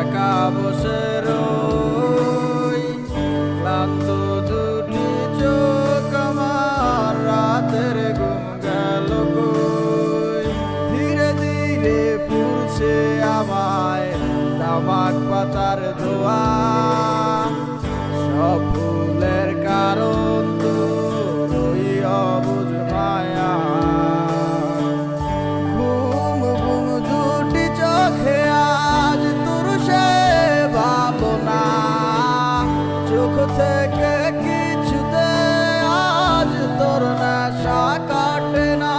একা বসে রই, ক্লান্ত দুটি চোখ আমার, রাতের ঘুম গেল কই। ধীরে ধীরে পুড়ছে আমায় তামাক পাতার ধোঁয়া, সব ফুলের কারণ তোর ওই অবুঝ মায়া। ঘুম ঘুম দুটি চোখে আজ তোর সে ভাবনা, চোখ থেকে কিছুতে আজ তোর নেশা কাটে না।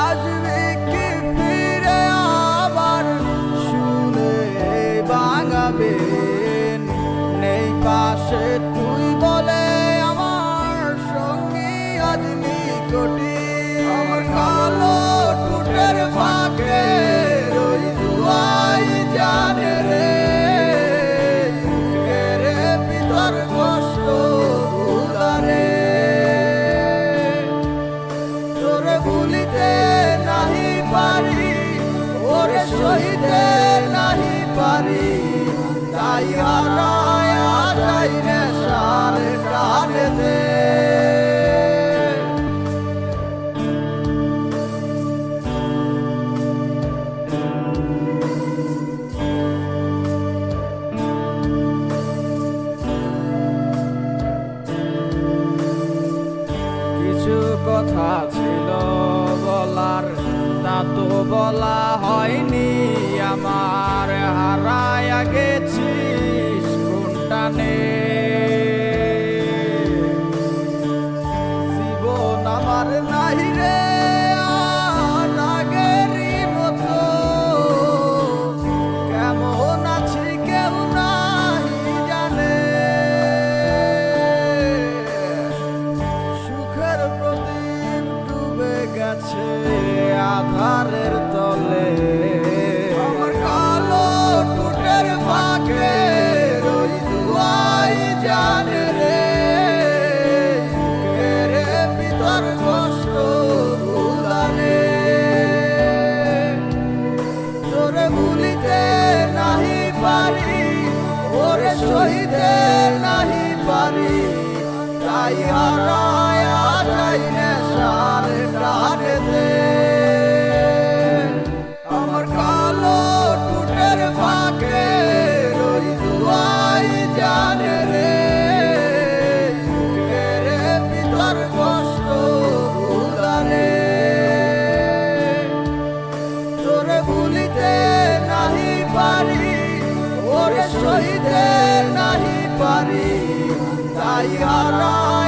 আসবি কি ফিরে আবার শুনে ভাঙাবেন, নেই পাশে তুই বলে আমার সঙ্গী আজ নিকটি। আমার কালো ঠোঁটের ফাঁকে ওই দুয়াই জানে রে, বুকের ভিতর কষ্ট উদারে। তোরে ভুলিতে নাহি পারি, ওরে সইতে নাহি পারি, তাই হারায় যাই নেশার টানেতে। কিছু কথা ছিল বলার, তা তো বলা হয়নি আমার। হারায়া গেছিস কোনটানে, জীবন আমার নাহি রে আর আগেরই মতো। কেমন আছি কেউ নাহি জানে, সুখের প্রদীপ ডুবে গেছে আধারের তলে। আমার কালো ঠোঁটের ফাঁকে ওই দুয়াই জানে রে, বুকের ভিতর কষ্ট উদারে। তোরে ভুলিতে নাহি পারি, ওরে সইতে নাহি পারি, তাই হারায় যাই নেশার টানেতে। আমার কালো ঠোঁটের ফাঁকে ওই দুয়াই জানে রে, বুকের ভিতর কষ্ট উদারে। তোরে ভুলিতে নাহি পারি, ওরে সইতে নাহি পারি, তাই হারায়